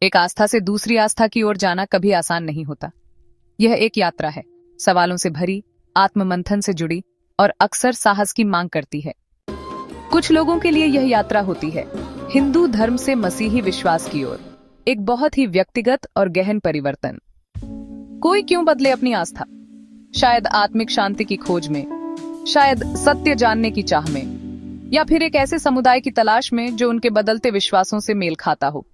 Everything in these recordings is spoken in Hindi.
एक आस्था से दूसरी आस्था की ओर जाना कभी आसान नहीं होता। यह एक यात्रा है, सवालों से भरी, आत्ममंथन से जुड़ी और अक्सर साहस की मांग करती है। कुछ लोगों के लिए यह यात्रा होती है हिंदू धर्म से मसीही विश्वास की ओर, एक बहुत ही व्यक्तिगत और गहन परिवर्तन। कोई क्यों बदले अपनी आस्था? शायद आत्मिक शांति की खोज में, शायद सत्य जानने की चाह में, या फिर एक ऐसे समुदाय की तलाश में जो उनके बदलते विश्वासों से मेल खाता हो।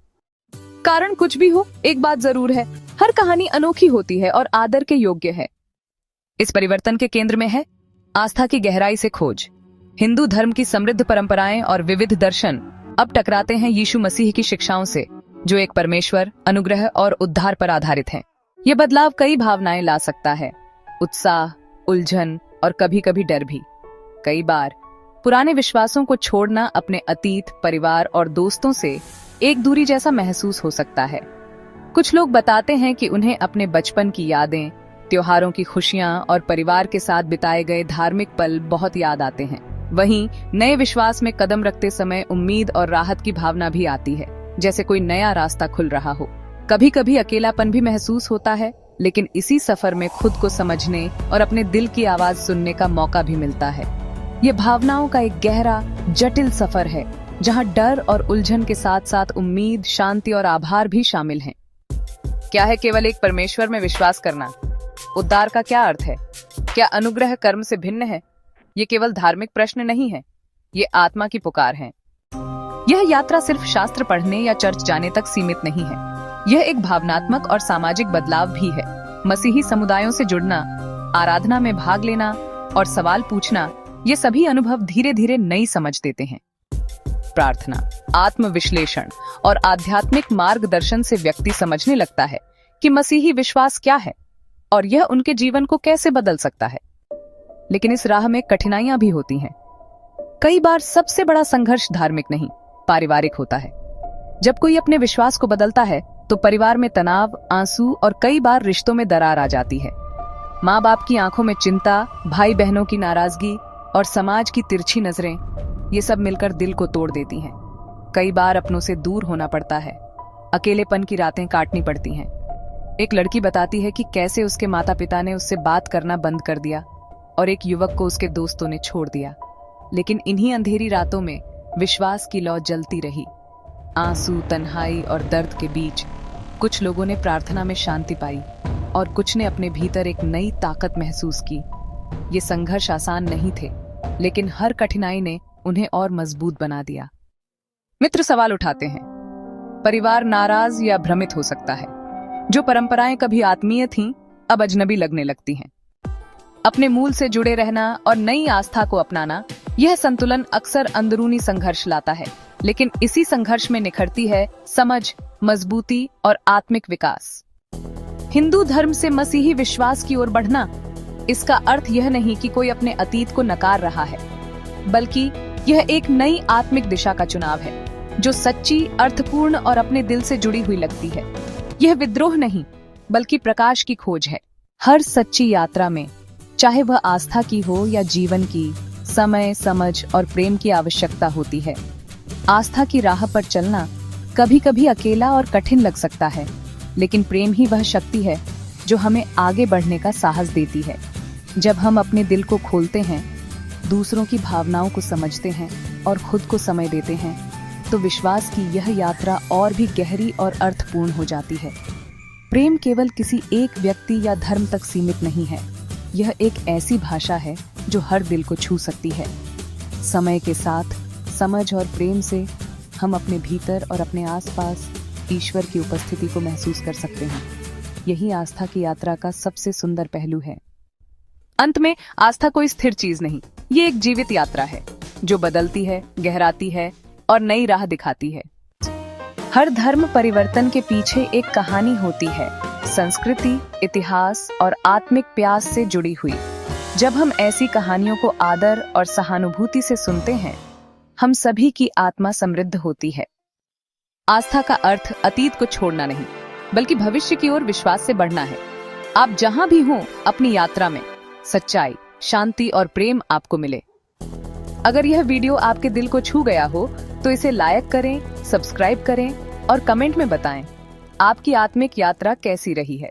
कारण कुछ भी हो, एक बात जरूर है, हर कहानी अनोखी होती है और आदर के योग्य है। इस परिवर्तन के केंद्र में है आस्था की गहराई से खोज। हिंदू धर्म की समृद्ध परंपराएं और विविध दर्शन अब टकराते हैं यीशु मसीह की शिक्षाओं से, जो एक परमेश्वर, अनुग्रह और उद्धार पर आधारित हैं। यह बदलाव कई भावनाएं ला सकता है, उत्साह, उलझन और कभी-कभी डर भी। कई बार पुराने विश्वासों को छोड़ना अपने अतीत, परिवार और दोस्तों से एक दूरी जैसा महसूस हो सकता है। कुछ लोग बताते हैं कि उन्हें अपने बचपन की यादें, त्योहारों की खुशियां और परिवार के साथ बिताए गए धार्मिक पल बहुत याद आते हैं। वहीं नए विश्वास में कदम रखते समय उम्मीद और राहत की भावना भी आती है, जैसे कोई नया रास्ता खुल रहा हो। कभी कभी अकेलापन भी महसूस होता है, लेकिन इसी सफर में खुद को समझने और अपने दिल की आवाज सुनने का मौका भी मिलता है। ये भावनाओं का एक गहरा, जटिल सफर है, जहां डर और उलझन के साथ साथ उम्मीद, शांति और आभार भी शामिल हैं। क्या है केवल एक परमेश्वर में विश्वास करना? उद्धार का क्या अर्थ है? क्या अनुग्रह कर्म से भिन्न है? ये केवल धार्मिक प्रश्न नहीं है, ये आत्मा की पुकार है। यह यात्रा सिर्फ शास्त्र पढ़ने या चर्च जाने तक सीमित नहीं है, यह एक भावनात्मक और सामाजिक बदलाव भी है। मसीही समुदायों से जुड़ना, आराधना में भाग लेना और सवाल पूछना, ये सभी अनुभव धीरे धीरे नई समझ देते हैं। प्रार्थना, आत्मविश्लेषण और आध्यात्मिक मार्गदर्शन से व्यक्ति समझने लगता है कि मसीही विश्वास क्या है और यह उनके जीवन को कैसे बदल सकता है। लेकिन इस राह में कठिनाइयां भी होती हैं। कई बार सबसे बड़ा संघर्ष धार्मिक नहीं, पारिवारिक होता है। जब कोई अपने विश्वास को बदलता है तो परिवार में तनाव, आंसू और कई बार रिश्तों में दरार आ जाती है। माँ बाप की आंखों में चिंता, भाई बहनों की नाराजगी और समाज की तिरछी नजरें, ये सब मिलकर दिल को तोड़ देती हैं। कई बार अपनों से दूर होना पड़ता है, अकेलेपन की रातें काटनी पड़ती हैं। एक लड़की बताती है कि कैसे उसके माता पिता ने उससे बात करना बंद कर दिया और एक युवक को उसके दोस्तों ने छोड़ दिया। लेकिन इन्हीं अंधेरी रातों में विश्वास की लौ जलती रही। आंसू, तन्हाई और दर्द के बीच कुछ लोगों ने प्रार्थना में शांति पाई और कुछ ने अपने भीतर एक नई ताकत महसूस की। ये संघर्ष आसान नहीं थे, लेकिन हर कठिनाई ने उन्हें और मजबूत बना दिया। मित्र सवाल उठाते हैं, परिवार नाराज या भ्रमित हो सकता है। जो परंपराएं कभी आत्मीय थीं, अब अजनबी लगने लगती हैं। अपने मूल से जुड़े रहना और नई आस्था को अपनाना, यह संतुलन अक्सर अंदरूनी संघर्ष लाता है, लेकिन इसी संघर्ष में निखरती है समझ, मजबूती और आत्मिक विकास। हिंदू धर्म से मसीही विश्वास की ओर बढ़ना, इसका अर्थ यह नहीं कि कोई अपने अतीत को नकार रहा है, बल्कि यह एक नई आत्मिक दिशा का चुनाव है, जो सच्ची, अर्थपूर्ण और अपने दिल से जुड़ी हुई लगती है। यह विद्रोह नहीं, बल्कि प्रकाश की खोज है। हर सच्ची यात्रा में, चाहे वह आस्था की हो या जीवन की, समय, समझ और प्रेम की आवश्यकता होती है। आस्था की राह पर चलना कभी कभी अकेला और कठिन लग सकता है, लेकिन प्रेम ही वह शक्ति है जो हमें आगे बढ़ने का साहस देती है। जब हम अपने दिल को खोलते हैं, दूसरों की भावनाओं को समझते हैं और खुद को समय देते हैं, तो विश्वास की यह यात्रा और भी गहरी और अर्थपूर्ण हो जाती है। प्रेम केवल किसी एक व्यक्ति या धर्म तक सीमित नहीं है, यह एक ऐसी भाषा है जो हर दिल को छू सकती है। समय के साथ समझ और प्रेम से हम अपने भीतर और अपने आसपास ईश्वर की उपस्थिति को महसूस कर सकते हैं। यही आस्था की यात्रा का सबसे सुंदर पहलू है। अंत में, आस्था कोई स्थिर चीज नहीं, ये एक जीवित यात्रा है जो बदलती है, गहराती है और नई राह दिखाती है। हर धर्म परिवर्तन के पीछे एक कहानी होती है, संस्कृति, इतिहास और आत्मिक प्यास से जुड़ी हुई। जब हम ऐसी कहानियों को आदर और सहानुभूति से सुनते हैं, हम सभी की आत्मा समृद्ध होती है। आस्था का अर्थ अतीत को छोड़ना नहीं, बल्कि भविष्य की ओर विश्वास से बढ़ना है। आप जहां भी हों, अपनी यात्रा में सच्चाई, शांति और प्रेम आपको मिले। अगर यह वीडियो आपके दिल को छू गया हो, तो इसे लाइक करें, सब्सक्राइब करें और कमेंट में बताएं। आपकी आत्मिक यात्रा कैसी रही है?